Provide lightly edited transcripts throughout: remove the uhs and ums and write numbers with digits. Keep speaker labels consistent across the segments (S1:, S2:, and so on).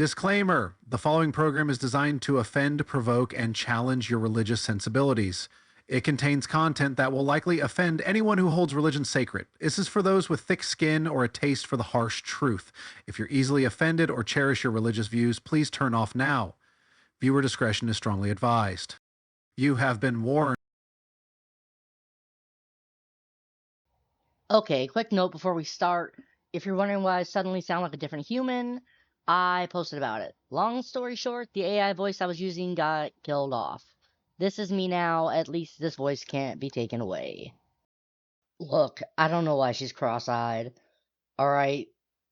S1: Disclaimer: the following program is designed to offend, provoke, and challenge your religious sensibilities. It contains content that will likely offend anyone who holds religion sacred. This is for those with thick skin or a taste for the harsh truth. If you're easily offended or cherish your religious views, please turn off now. Viewer discretion is strongly advised. You have been warned.
S2: Okay, quick note before we start. If you're wondering why I suddenly sound like a different human, I posted about it. Long story short, the AI voice I was using got killed off. This is me now, at least this voice can't be taken away. Look, I don't know why she's cross-eyed. Alright,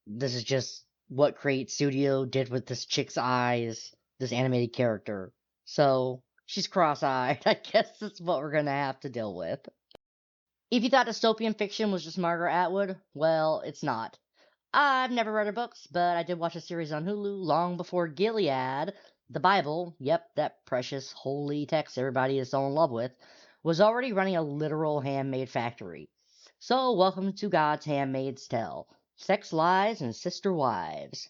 S2: this is just what Create Studio did with this chick's eyes, this animated character. So, she's cross-eyed. I guess that's what we're gonna have to deal with. If you thought dystopian fiction was just Margaret Atwood, well, it's not. I've never read her books, but I did watch a series on Hulu long before Gilead, the Bible, yep, that precious holy text everybody is so in love with, was already running a literal handmaid factory. So welcome to God's Handmaid's Tale, Sex, Lies, and Sister Wives.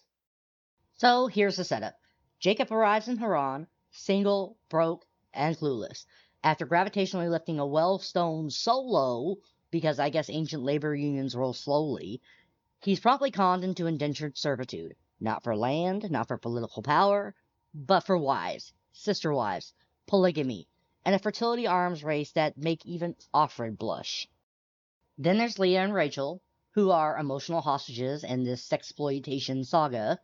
S2: So here's the setup. Jacob arrives in Haran, single, broke, and clueless. After gravitationally lifting a well-stone solo, because I guess ancient labor unions roll slowly, he's promptly conned into indentured servitude. Not for land, not for political power, but for wives, sister wives, polygamy, and a fertility arms race that make even Offred blush. Then there's Leah and Rachel, who are emotional hostages in this sexploitation saga.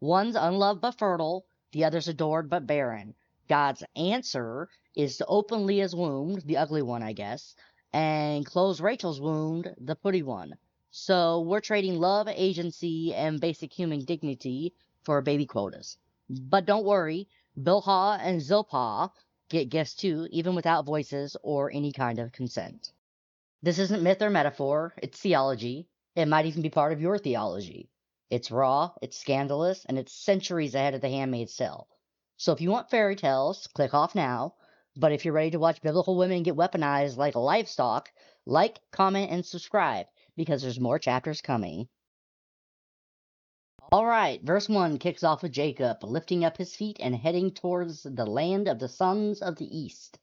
S2: One's unloved but fertile, the other's adored but barren. God's answer is to open Leah's wound, the ugly one, I guess, and close Rachel's wound, the pretty one. So we're trading love, agency, and basic human dignity for baby quotas. But don't worry, Bilhah and Zilpah get gifts too, even without voices or any kind of consent. This isn't myth or metaphor, it's theology. It might even be part of your theology. It's raw, it's scandalous, and it's centuries ahead of The Handmaid's Tale. So if you want fairy tales, click off now. But if you're ready to watch biblical women get weaponized like livestock, like, comment, and subscribe, because there's more chapters coming. Alright, verse 1 kicks off with Jacob lifting up his feet and heading towards the land of the sons of the east.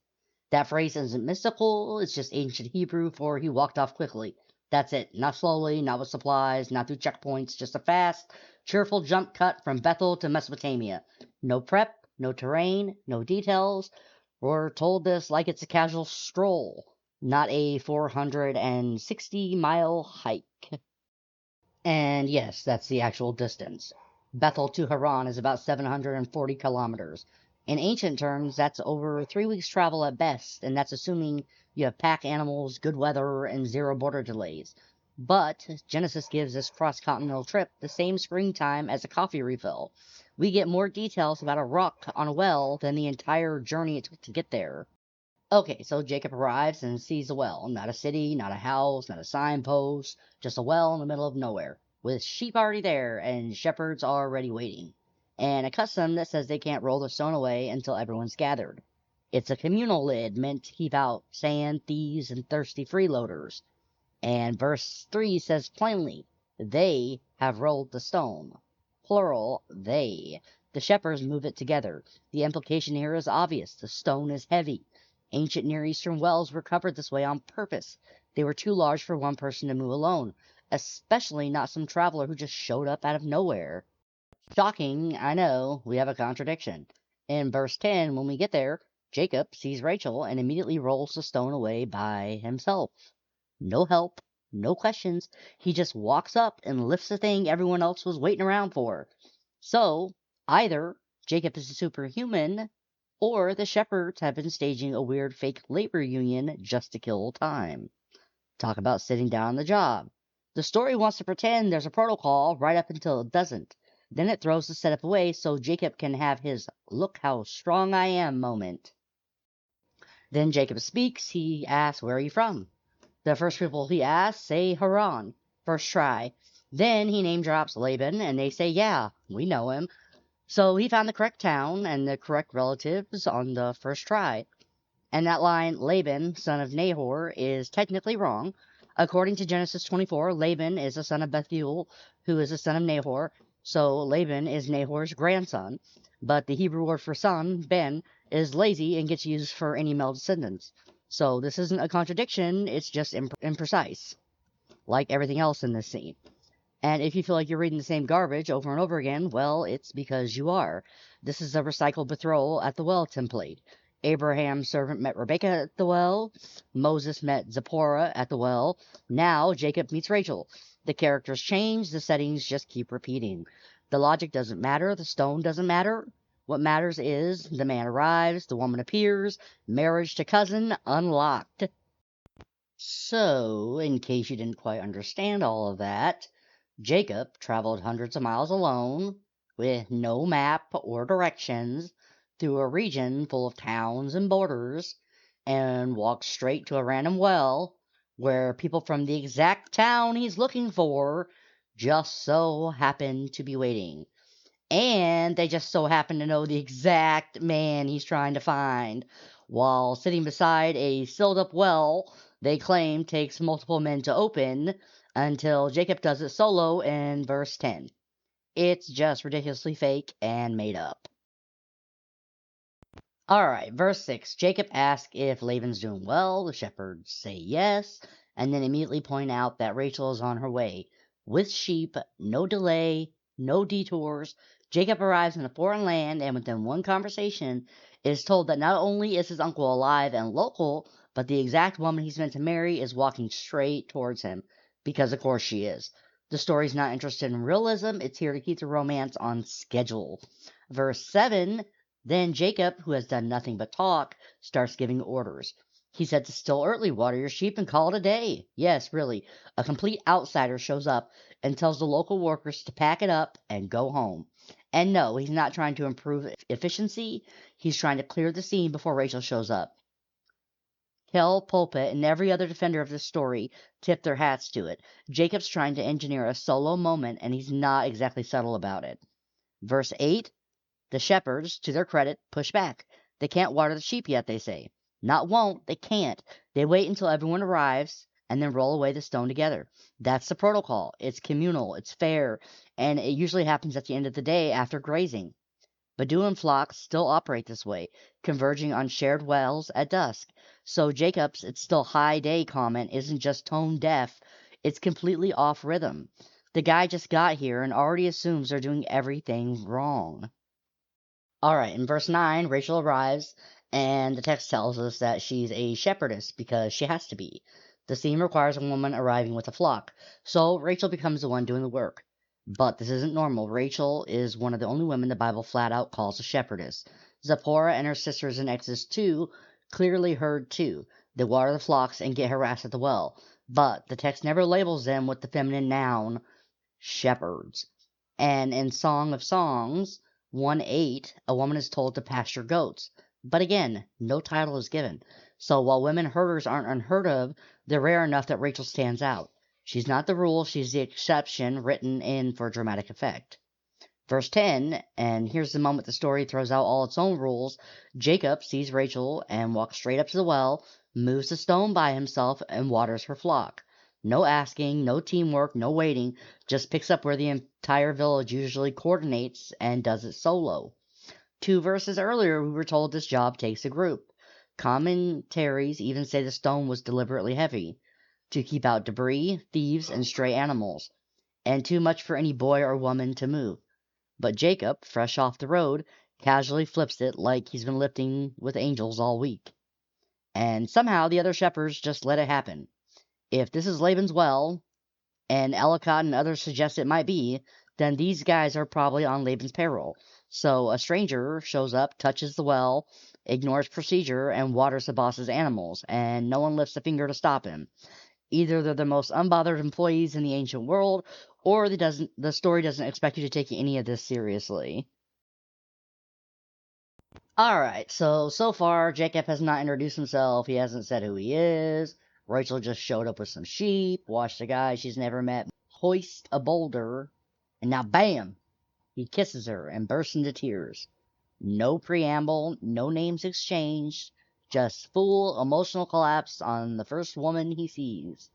S2: That phrase isn't mystical, it's just ancient Hebrew for he walked off quickly. That's it. Not slowly, not with supplies, not through checkpoints, just a fast, cheerful jump cut from Bethel to Mesopotamia. No prep, no terrain, no details. We're told this like it's a casual stroll, not a 460-mile hike. And yes, that's the actual distance. Bethel to Haran is about 740 kilometers. In ancient terms, that's over 3 weeks' travel at best, and that's assuming you have pack animals, good weather, and zero border delays. But Genesis gives this cross-continental trip the same screen time as a coffee refill. We get more details about a rock on a well than the entire journey it took to get there. Okay, so Jacob arrives and sees a well. Not a city, not a house, not a signpost, just a well in the middle of nowhere, with sheep already there and shepherds already waiting, and a custom that says they can't roll the stone away until everyone's gathered. It's a communal lid meant to keep out sand, thieves, and thirsty freeloaders. And verse 3 says plainly, they have rolled the stone. Plural, they. The shepherds move it together. The implication here is obvious. The stone is heavy. Ancient Near Eastern wells were covered this way on purpose. They were too large for one person to move alone, especially not some traveler who just showed up out of nowhere. Shocking, I know, we have a contradiction. In verse 10, when we get there, Jacob sees Rachel and immediately rolls the stone away by himself. No help, no questions. He just walks up and lifts the thing everyone else was waiting around for. So, either Jacob is a superhuman, or the shepherds have been staging a weird fake labor union just to kill time. Talk about sitting down on the job. The story wants to pretend there's a protocol right up until it doesn't. Then it throws the setup away so Jacob can have his "look how strong I am" moment. Then Jacob speaks. He asks, "Where are you from?" The first people he asks say Haran, first try. Then he name drops Laban, and they say, yeah, we know him. So he found the correct town and the correct relatives on the first try. And that line, Laban, son of Nahor, is technically wrong. According to Genesis 24, Laban is the son of Bethuel, who is the son of Nahor. So Laban is Nahor's grandson, but the Hebrew word for son, Ben, is lazy and gets used for any male descendants. So this isn't a contradiction, it's just imprecise, like everything else in this scene. And if you feel like you're reading the same garbage over and over again, well, it's because you are. This is a recycled betrothal at the well template. Abraham's servant met Rebekah at the well. Moses met Zipporah at the well. Now Jacob meets Rachel. The characters change, the settings just keep repeating. The logic doesn't matter, the stone doesn't matter. What matters is the man arrives, the woman appears, marriage to cousin unlocked. So, in case you didn't quite understand all of that, Jacob traveled hundreds of miles alone, with no map or directions, through a region full of towns and borders, and walked straight to a random well, where people from the exact town he's looking for just so happened to be waiting. And they just so happen to know the exact man he's trying to find. While sitting beside a sealed up well they claim takes multiple men to open, until Jacob does it solo in verse 10. It's just ridiculously fake and made up. Alright, verse 6. Jacob asks if Laban's doing well. The shepherds say yes, and then immediately point out that Rachel is on her way. With sheep, no delay, no detours. Jacob arrives in a foreign land, and within one conversation is told that not only is his uncle alive and local, but the exact woman he's meant to marry is walking straight towards him. Because of course she is. The story's not interested in realism, it's here to keep the romance on schedule. Verse 7. Then Jacob, who has done nothing but talk, starts giving orders. He said to still early, water your sheep and call it a day. Yes, really. A complete outsider shows up and tells the local workers to pack it up and go home. And no, he's not trying to improve efficiency. He's trying to clear the scene before Rachel shows up. Kel, Pulpit, and every other defender of this story tip their hats to it. Jacob's trying to engineer a solo moment, and he's not exactly subtle about it. Verse 8. The shepherds, to their credit, push back. They can't water the sheep yet, they say. Not won't, they can't. They wait until everyone arrives and then roll away the stone together. That's the protocol. It's communal, it's fair, and it usually happens at the end of the day after grazing. Bedouin flocks still operate this way, converging on shared wells at dusk. So Jacob's "it's still high day" comment isn't just tone deaf, it's completely off rhythm. The guy just got here and already assumes they're doing everything wrong. Alright, in verse 9, Rachel arrives, and the text tells us that she's a shepherdess because she has to be. The scene requires a woman arriving with a flock, so Rachel becomes the one doing the work. But this isn't normal. Rachel is one of the only women the Bible flat out calls a shepherdess. Zipporah and her sisters in Exodus 2 clearly herd too. They water the flocks and get harassed at the well, but the text never labels them with the feminine noun shepherds. And in Song of Songs 1:8, a woman is told to pasture goats. But again, no title is given. So while women herders aren't unheard of, they're rare enough that Rachel stands out. She's not the rule, she's the exception written in for dramatic effect. Verse 10, and here's the moment the story throws out all its own rules. Jacob sees Rachel and walks straight up to the well, moves the stone by himself, and waters her flock. No asking, no teamwork, no waiting, just picks up where the entire village usually coordinates and does it solo. 2 verses earlier, we were told this job takes a group. Commentaries even say the stone was deliberately heavy, to keep out debris, thieves, and stray animals, and too much for any boy or woman to move. But Jacob, fresh off the road, casually flips it like he's been lifting with angels all week. And somehow the other shepherds just let it happen. If this is Laban's well, and Ellicott and others suggest it might be, then these guys are probably on Laban's payroll. So a stranger shows up, touches the well, ignores procedure, and waters the boss's animals, and no one lifts a finger to stop him. Either they're the most unbothered employees in the ancient world, or the story doesn't expect you to take any of this seriously. Alright, so far, Jacob has not introduced himself, he hasn't said who he is. Rachel just showed up with some sheep, watched a guy she's never met hoist a boulder, and now bam! He kisses her and bursts into tears. No preamble, no names exchanged, just full emotional collapse on the first woman he sees.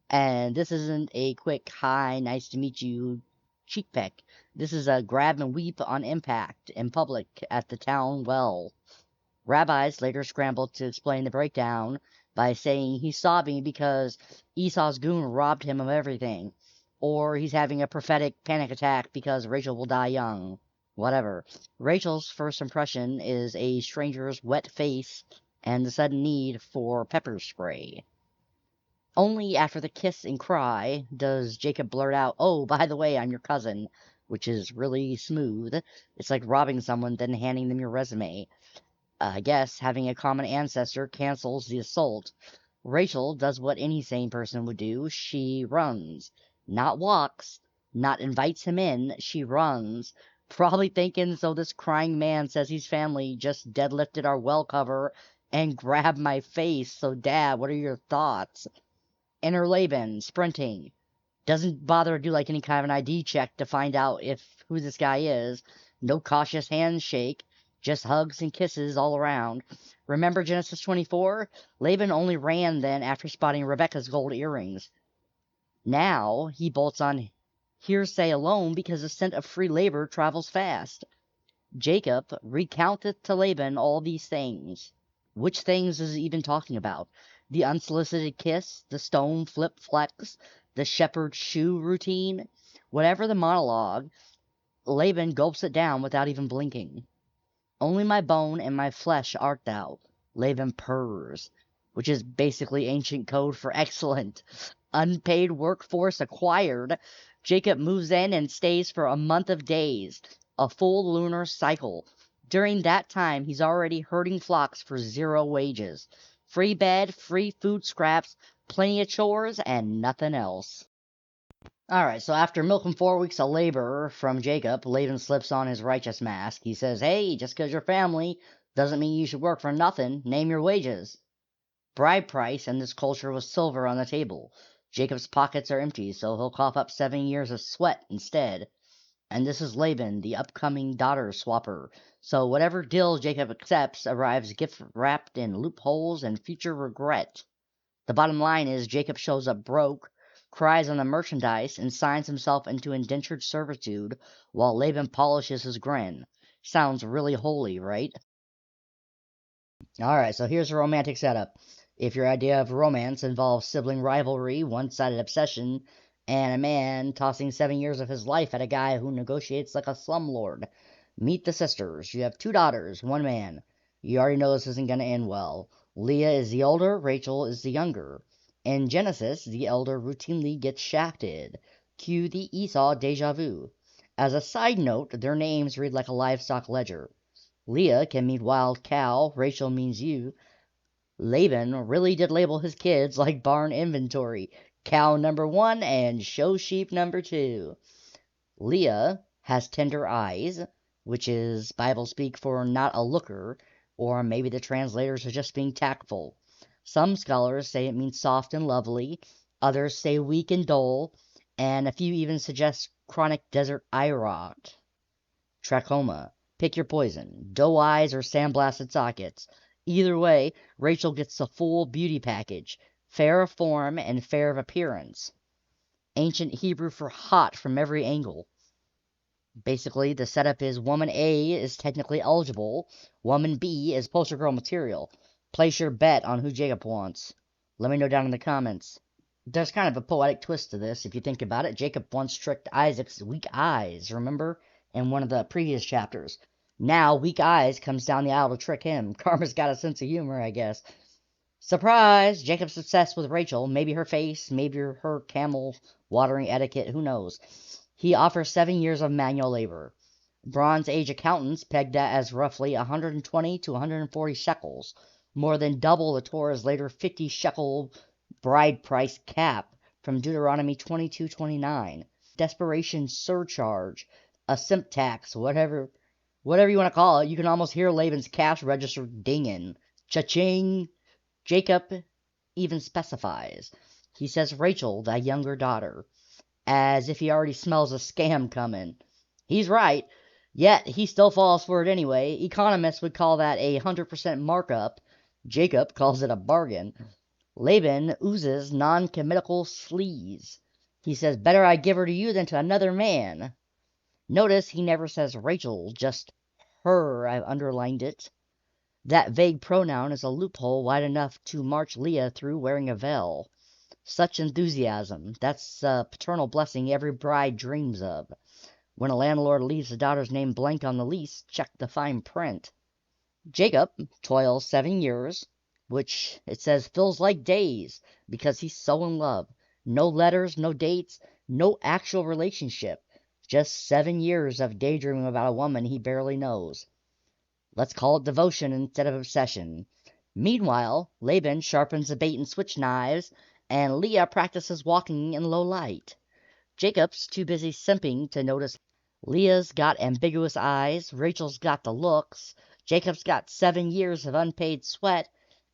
S2: And this isn't a quick, hi, nice to meet you cheek peck. This is a grab and weep on impact in public at the town well. Rabbis later scrambled to explain the breakdown by saying he's sobbing because Esau's goon robbed him of everything, or he's having a prophetic panic attack because Rachel will die young. Whatever. Rachel's first impression is a stranger's wet face and the sudden need for pepper spray. Only after the kiss and cry does Jacob blurt out, "Oh, by the way, I'm your cousin," which is really smooth. It's like robbing someone, then handing them your resume. I guess having a common ancestor cancels the assault. Rachel does what any sane person would do. She runs. Not walks. Not invites him in. She runs. Probably thinking, so this crying man says he's family just deadlifted our well cover and grabbed my face. So, Dad, what are your thoughts? Enter Laban, sprinting. Doesn't bother to do like any kind of an ID check to find out who this guy is. No cautious handshake. Just hugs and kisses all around. Remember Genesis 24? Laban only ran then after spotting Rebekah's gold earrings. Now he bolts on hearsay alone because the scent of free labor travels fast. Jacob recounteth to Laban all these things. Which things is he even talking about? The unsolicited kiss, the stone flip flex, the shepherd's shoe routine? Whatever the monologue, Laban gulps it down without even blinking. Only my bone and my flesh art thou, Laban purrs, which is basically ancient code for excellent. Unpaid workforce acquired. Jacob moves in and stays for a month of days, a full lunar cycle. During that time, he's already herding flocks for 0 wages. Free bed, free food scraps, plenty of chores, and nothing else. Alright, so after milking 4 weeks of labor from Jacob, Laban slips on his righteous mask. He says, "Hey, just 'cause you're family doesn't mean you should work for nothing. Name your wages." Bride price in this culture was silver on the table. Jacob's pockets are empty, so he'll cough up 7 years of sweat instead. And this is Laban, the upcoming daughter swapper. So whatever deal Jacob accepts arrives gift wrapped in loopholes and future regret. The bottom line is Jacob shows up broke, cries on the merchandise, and signs himself into indentured servitude while Laban polishes his grin. Sounds really holy, right? Alright, so here's a romantic setup. If your idea of romance involves sibling rivalry, one-sided obsession, and a man tossing 7 years of his life at a guy who negotiates like a slumlord, meet the sisters. You have 2 daughters, 1 man. You already know this isn't going to end well. Leah is the older, Rachel is the younger. In Genesis, the elder routinely gets shafted. Cue the Esau deja vu. As a side note, their names read like a livestock ledger. Leah can mean wild cow, Rachel means you. Laban really did label his kids like barn inventory. Cow number 1 and show sheep number 2. Leah has tender eyes, which is Bible speak for not a looker, or maybe the translators are just being tactful. Some scholars say it means soft and lovely, others say weak and dull, and a few even suggest chronic desert eye rot. Trachoma. Pick your poison. Doe eyes or sandblasted sockets. Either way, Rachel gets the full beauty package. Fair of form and fair of appearance. Ancient Hebrew for hot from every angle. Basically, the setup is woman A is technically eligible. Woman B is poster girl material. Place your bet on who Jacob wants. Let me know down in the comments. There's kind of a poetic twist to this, if you think about it. Jacob once tricked Isaac's weak eyes, remember? In one of the previous chapters. Now, weak eyes comes down the aisle to trick him. Karma's got a sense of humor, I guess. Surprise! Jacob's obsessed with Rachel. Maybe her face, maybe her camel watering etiquette, who knows. He offers 7 years of manual labor. Bronze Age accountants pegged that as roughly 120 to 140 shekels, more than double the Torah's later 50 shekel bride price cap from Deuteronomy 22:29. Desperation surcharge, a simp tax, whatever you want to call it. You can almost hear Laban's cash register dinging. Cha-ching! Jacob even specifies. He says Rachel, thy younger daughter, as if he already smells a scam coming. He's right, yet he still falls for it anyway. Economists would call that a 100% markup. Jacob calls it a bargain. Laban oozes non-committal sleaze. He says, better I give her to you than to another man. Notice he never says Rachel, just her. I've underlined it. That vague pronoun is a loophole wide enough to march Leah through wearing a veil. Such enthusiasm. That's a paternal blessing every bride dreams of. When a landlord leaves a daughter's name blank on the lease, check the fine print. Jacob toils 7 years, which it says feels like days, because he's so in love. No letters, no dates, no actual relationship. Just 7 years of daydreaming about a woman he barely knows. Let's call it devotion instead of obsession. Meanwhile, Laban sharpens the bait and switch knives, and Leah practices walking in low light. Jacob's too busy simping to notice. Leah's got ambiguous eyes, Rachel's got the looks, Jacob's got 7 years of unpaid sweat,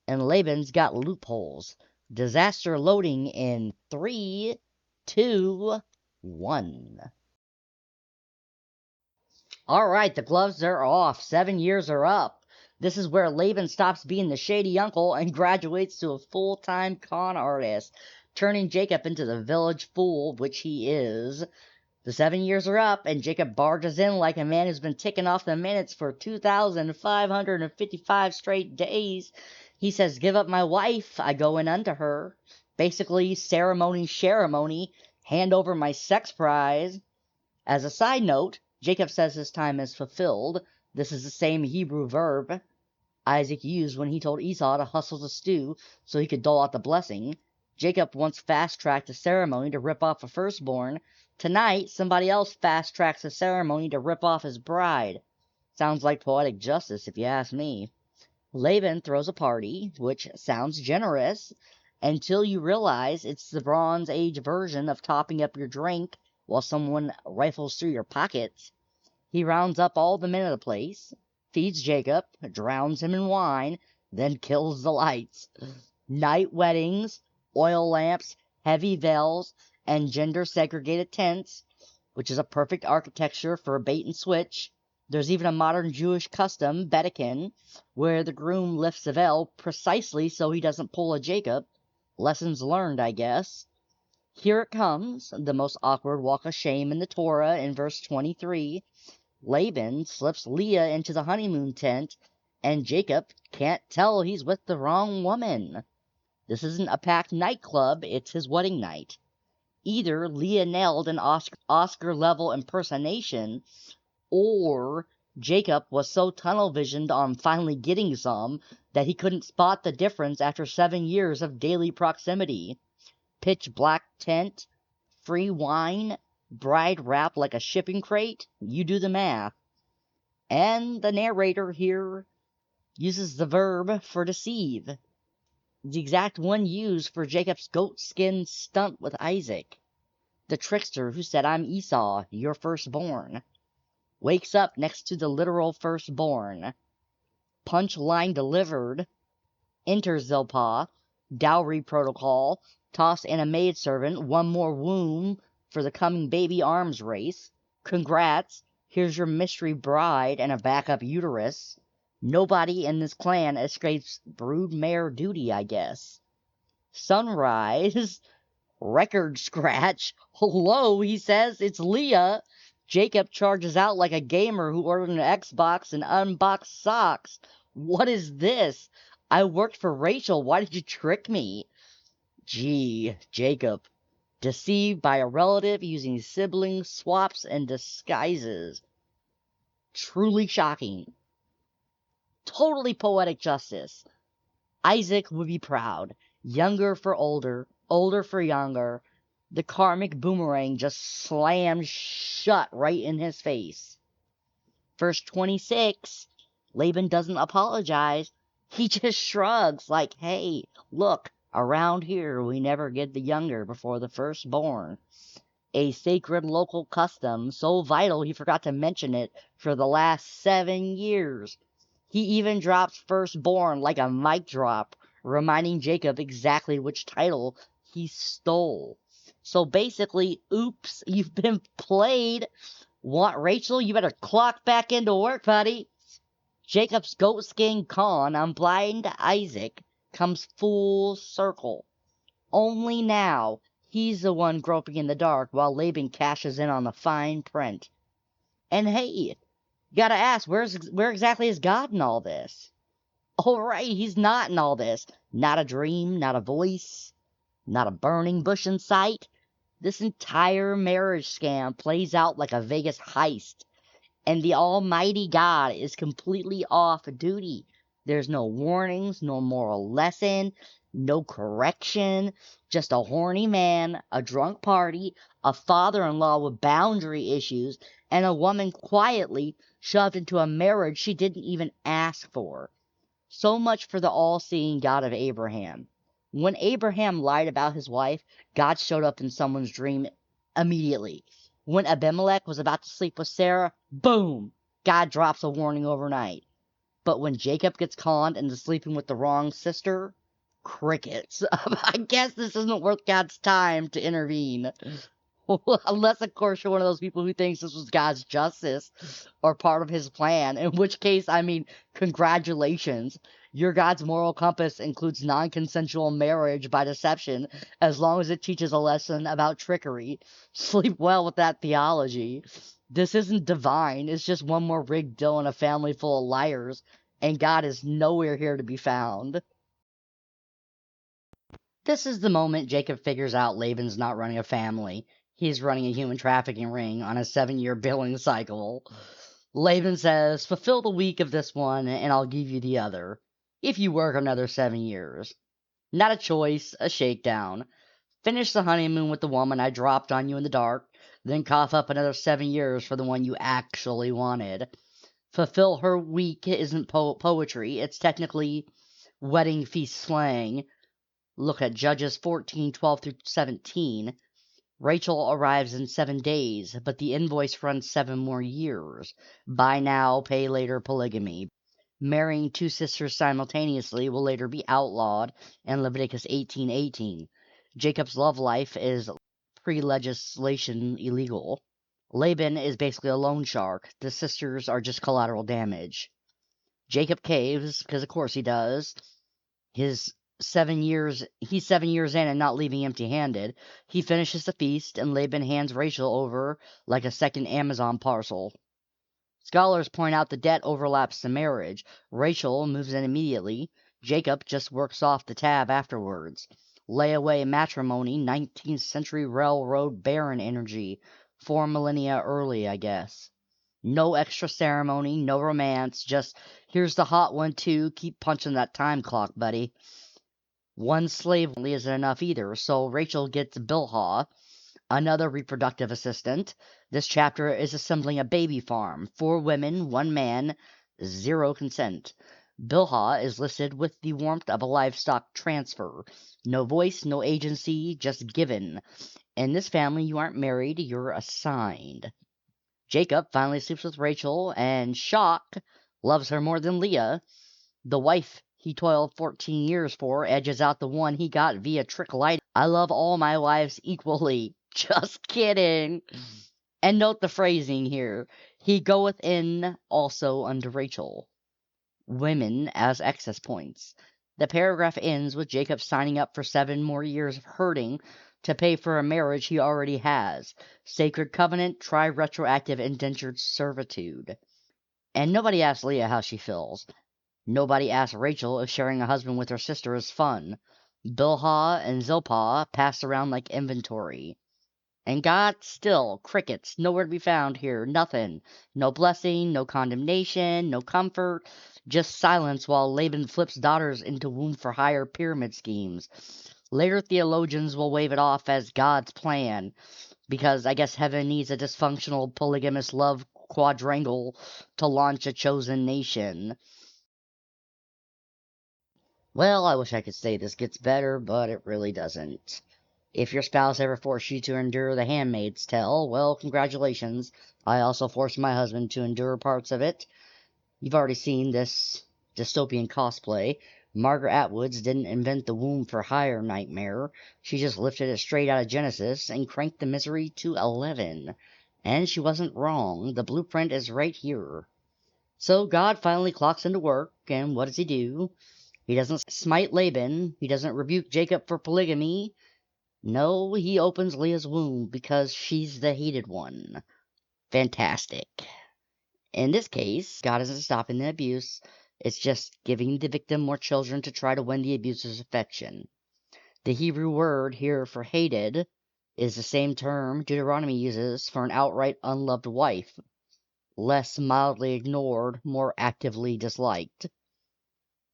S2: and Laban's got loopholes. Disaster loading in 3, 2, 1. All right, the gloves are off. 7 years are up. This is where Laban stops being the shady uncle and graduates to a full-time con artist, turning Jacob into the village fool, which he is. The 7 years are up, and Jacob barges in like a man who's been ticking off the minutes for 2,555 straight days. He says, give up my wife, I go in unto her. Basically, ceremony, hand over my sex prize. As a side note, Jacob says his time is fulfilled. This is the same Hebrew verb Isaac used when he told Esau to hustle the stew so he could dole out the blessing. Jacob once fast-tracked a ceremony to rip off a firstborn. Tonight, somebody else fast-tracks a ceremony to rip off his bride. Sounds like poetic justice, if you ask me. Laban throws a party, which sounds generous, until you realize it's the Bronze Age version of topping up your drink while someone rifles through your pockets. He rounds up all the men of the place, feeds Jacob, drowns him in wine, then kills the lights. Night weddings, oil lamps, heavy veils, and gender-segregated tents, which is a perfect architecture for a bait and switch. There's even a modern Jewish custom, Vatican, where the groom lifts the veil precisely so he doesn't pull a Jacob. Lessons learned, I guess. Here it comes, the most awkward walk of shame in the Torah in verse 23. Laban slips Leah into the honeymoon tent, and Jacob can't tell he's with the wrong woman. This isn't a packed nightclub, it's his wedding night. Either Leah nailed an Oscar-level impersonation, or Jacob was so tunnel-visioned on finally getting some that he couldn't spot the difference after 7 years of daily proximity. Pitch black tent, free wine, bride wrapped like a shipping crate, you do the math. And the narrator here uses the verb for deceive, the exact one used for Jacob's goatskin stunt with Isaac. The trickster who said, I'm Esau, your firstborn, wakes up next to the literal firstborn. Punchline delivered. Enter Zilpah, dowry protocol, toss in a maidservant, one more womb for the coming baby arms race. Congrats, here's your mystery bride and a backup uterus. Nobody in this clan escapes broodmare duty, I guess. Sunrise, record scratch. Hello, he says, it's Leah. Jacob charges out like a gamer who ordered an Xbox and unboxed socks. What is this? I worked for Rachel. Why did you trick me? Gee, Jacob. Deceived by a relative using sibling swaps and disguises. Truly shocking. Totally poetic justice. Isaac would be proud. Younger for older, older for younger. The karmic boomerang just slammed shut right in his face. Verse 26, Laban doesn't apologize. He just shrugs like, hey, look, around here we never get the younger before the firstborn. A sacred local custom so vital he forgot to mention it for the last 7 years. He even drops firstborn like a mic drop, reminding Jacob exactly which title he stole. So basically, oops, you've been played. Want Rachel? You better clock back into work, buddy. Jacob's goatskin con on blind Isaac comes full circle. Only now He's the one groping in the dark while Laban cashes in on the fine print. And hey, gotta ask, where exactly is God in all this? All right, he's not in all this. Not a dream, not a voice, not a burning bush in sight. This entire marriage scam plays out like a Vegas heist, and the almighty God is completely off duty. There's no warnings, no moral lesson, no correction, just a horny man, a drunk party, a father-in-law with boundary issues, and a woman quietly shoved into a marriage she didn't even ask for. So much for the all-seeing God of Abraham. When Abraham lied about his wife, God showed up in someone's dream immediately. When Abimelech was about to sleep with Sarah, boom, God drops a warning overnight. But when Jacob gets conned into sleeping with the wrong sister, crickets. I guess this isn't worth God's time to intervene. Unless, of course, you're one of those people who thinks this was God's justice or part of his plan, in which case, I mean, congratulations. Your God's moral compass includes non-consensual marriage by deception, as long as it teaches a lesson about trickery. Sleep well with that theology. This isn't divine, it's just one more rigged deal in a family full of liars, and God is nowhere here to be found. This is the moment Jacob figures out Laban's not running a family. He's running a human trafficking ring on a 7-year billing cycle. Laban says, fulfill the week of this one, and I'll give you the other, if you work another 7 years. Not a choice, a shakedown. Finish the honeymoon with the woman I dropped on you in the dark, then cough up another 7 years for the one you actually wanted. Fulfill her week isn't poetry, it's technically wedding feast slang. Look at Judges 14:12 through 17. Rachel arrives in 7 days, but the invoice runs 7 more years. Buy now, pay later polygamy. Marrying 2 sisters simultaneously will later be outlawed in Leviticus 18:18. Jacob's love life is pre-legislation illegal. Laban is basically a loan shark. The sisters are just collateral damage. Jacob caves, because of course he does. He's 7 years in and not leaving empty-handed. He finishes the feast, and Laban hands Rachel over like a second Amazon parcel. Scholars point out the debt overlaps the marriage. Rachel moves in immediately. Jacob just works off the tab afterwards. Layaway matrimony, 19th century railroad baron energy. 4 millennia early, I guess. No extra ceremony, no romance, just here's the hot one too, keep punching that time clock, buddy. One slave only isn't enough either, so Rachel gets Bilhah, another reproductive assistant. This chapter is assembling a baby farm. 4 women, 1 man, 0 consent. Bilhah is listed with the warmth of a livestock transfer. No voice, no agency, just given. In this family, you aren't married, you're assigned. Jacob finally sleeps with Rachel, and shock, loves her more than Leah. The wife he toiled 14 years for edges out the one he got via trick lighting. I love all my wives equally. Just kidding. And note the phrasing here. He goeth in also unto Rachel. Women as excess points. The paragraph ends with Jacob signing up for 7 more years of hurting to pay for a marriage he already has. Sacred covenant, try retroactive indentured servitude. And nobody asks Leah how she feels. Nobody asks Rachel if sharing a husband with her sister is fun. Bilhah and Zilpah passed around like inventory. And God still, crickets, nowhere to be found here, nothing. No blessing, no condemnation, no comfort, just silence while Laban flips daughters into womb for hire pyramid schemes. Later theologians will wave it off as God's plan, because I guess heaven needs a dysfunctional polygamous love quadrangle to launch a chosen nation. Well, I wish I could say this gets better, but it really doesn't. If your spouse ever forced you to endure The Handmaid's Tale, well, congratulations. I also forced my husband to endure parts of it. You've already seen this dystopian cosplay. Margaret Atwood's didn't invent the womb for hire nightmare. She just lifted it straight out of Genesis and cranked the misery to 11. And she wasn't wrong. The blueprint is right here. So God finally clocks into work, and what does he do? He doesn't smite Laban. He doesn't rebuke Jacob for polygamy. No, he opens Leah's womb because she's the hated one. Fantastic. In this case, God isn't stopping the abuse, it's just giving the victim more children to try to win the abuser's affection. The Hebrew word here for hated is the same term Deuteronomy uses for an outright unloved wife, less mildly ignored, more actively disliked.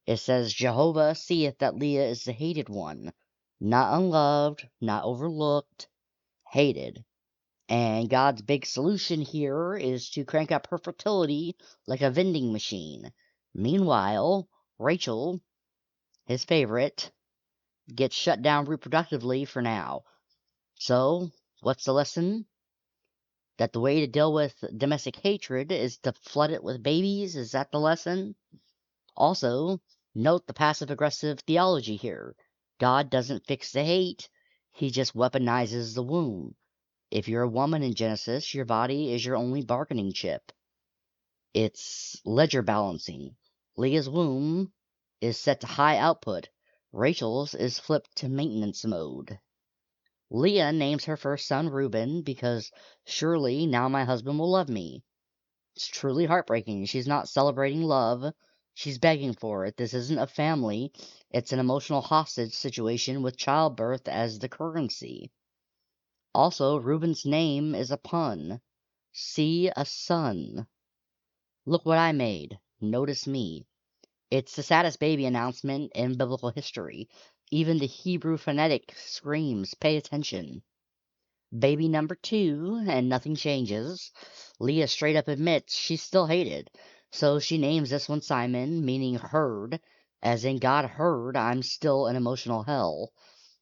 S2: It says, Jehovah seeth that Leah is the hated one, not unloved, not overlooked, hated. And God's big solution here is to crank up her fertility like a vending machine. Meanwhile, Rachel, his favorite, gets shut down reproductively for now. So, what's the lesson? That the way to deal with domestic hatred is to flood it with babies? Is that the lesson? Also, note the passive-aggressive theology here. God doesn't fix the hate, he just weaponizes the womb. If you're a woman in Genesis, your body is your only bargaining chip. It's ledger balancing. Leah's womb is set to high output. Rachel's is flipped to maintenance mode. Leah names her first son Reuben because surely now my husband will love me. It's truly heartbreaking. She's not celebrating love. She's begging for it. This isn't a family. It's an emotional hostage situation with childbirth as the currency. Also, Reuben's name is a pun. See a son. Look what I made. Notice me. It's the saddest baby announcement in biblical history. Even the Hebrew phonetic screams, pay attention. Baby number 2, and nothing changes. Leah straight up admits she's still hated, so she names this one Simon, meaning heard, as in God heard I'm still in emotional hell.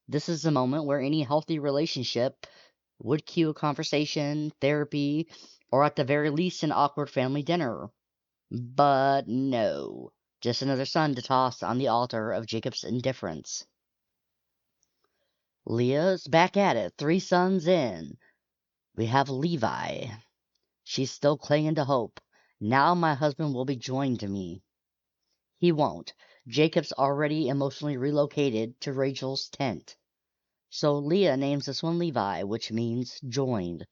S2: This is the moment where any healthy relationship would cue a conversation, therapy, or at the very least an awkward family dinner. But no, just another son to toss on the altar of Jacob's indifference. Leah's back at it, 3 sons in. We have Levi. She's still clinging to hope. Now my husband will be joined to me. He won't. Jacob's already emotionally relocated to Rachel's tent. So Leah names this one Levi, which means joined.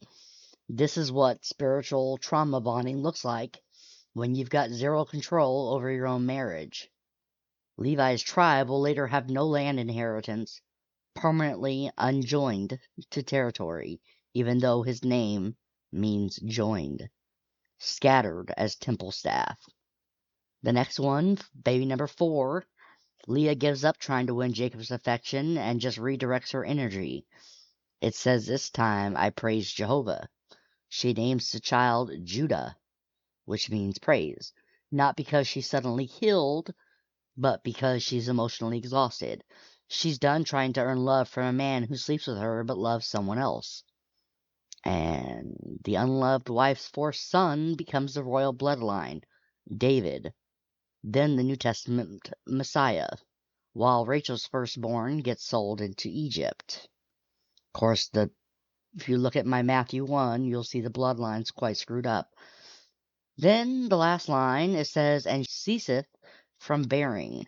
S2: This is what spiritual trauma bonding looks like when you've got zero control over your own marriage. Levi's tribe will later have no land inheritance, permanently unjoined to territory, even though his name means joined, scattered as temple staff. The next one, baby number 4, Leah gives up trying to win Jacob's affection and just redirects her energy. It says this time, I praise Jehovah. She names the child Judah, which means praise, not because she's suddenly healed, but because she's emotionally exhausted. She's done trying to earn love from a man who sleeps with her but loves someone else. And the unloved wife's 4th son becomes the royal bloodline, David, then the New Testament Messiah, while Rachel's firstborn gets sold into Egypt. Of course, if you look at my Matthew 1, you'll see the bloodline's quite screwed up. Then the last line, it says, and ceaseth from bearing,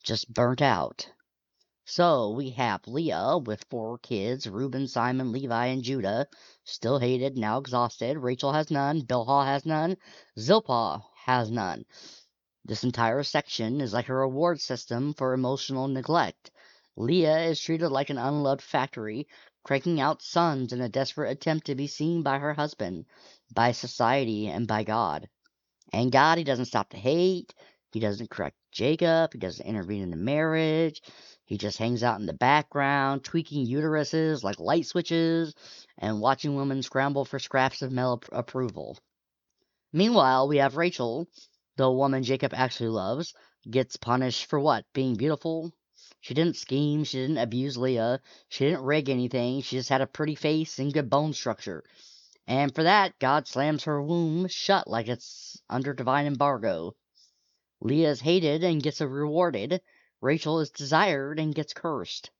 S2: just burnt out. So we have Leah with 4 kids, Reuben, Simon, Levi, and Judah, still hated, now exhausted. Rachel has none, Bilhah has none, Zilpah has none. This entire section is like a reward system for emotional neglect. Leah is treated like an unloved factory, cranking out sons in a desperate attempt to be seen by her husband, by society, and by God. And God, he doesn't stop the hate. He doesn't correct Jacob. He doesn't intervene in the marriage. He just hangs out in the background, tweaking uteruses like light switches, and watching women scramble for scraps of male approval. Meanwhile, we have Rachel, the woman Jacob actually loves, gets punished for what? Being beautiful? She didn't scheme. She didn't abuse Leah. She didn't rig anything. She just had a pretty face and good bone structure. And for that, God slams her womb shut like it's under divine embargo. Leah is hated and gets rewarded. Rachel is desired and gets cursed.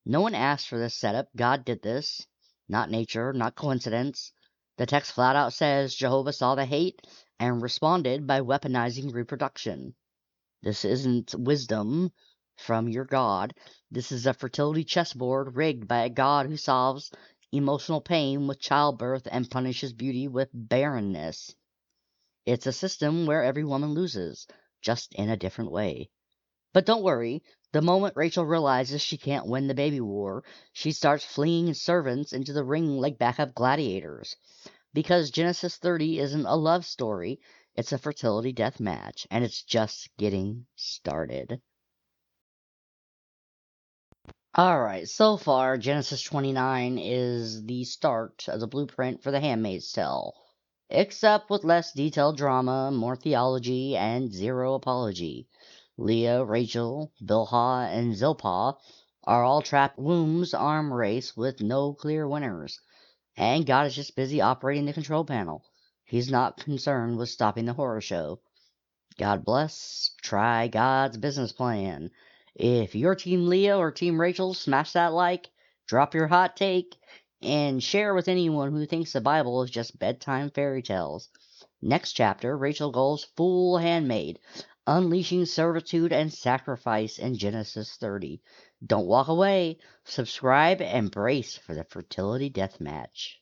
S2: No one asked for this setup. God did this. Not nature, not coincidence. The text flat out says Jehovah saw the hate and responded by weaponizing reproduction. This isn't wisdom. from your god. This is a fertility chessboard rigged by a god who solves emotional pain with childbirth and punishes beauty with barrenness. It's a system where every woman loses, just in a different way. But don't worry, the moment Rachel realizes she can't win the baby war, she starts flinging servants into the ring like backup gladiators. Because Genesis 30 isn't a love story, it's a fertility death match, and it's just getting started. Alright, so far, Genesis 29 is the start of the blueprint for the Handmaid's Tale, except with less detailed drama, more theology, and zero apology. Leah, Rachel, Bilhah, and Zilpah are all trapped in womb's arm race with no clear winners, and God is just busy operating the control panel. He's not concerned with stopping the horror show. God bless, try God's business plan. If you're Team Leah or Team Rachel, smash that like, drop your hot take, and share with anyone who thinks the Bible is just bedtime fairy tales. Next chapter, Rachel goes full handmaid, unleashing servitude and sacrifice in Genesis 30. Don't walk away. Subscribe and brace for the fertility death match.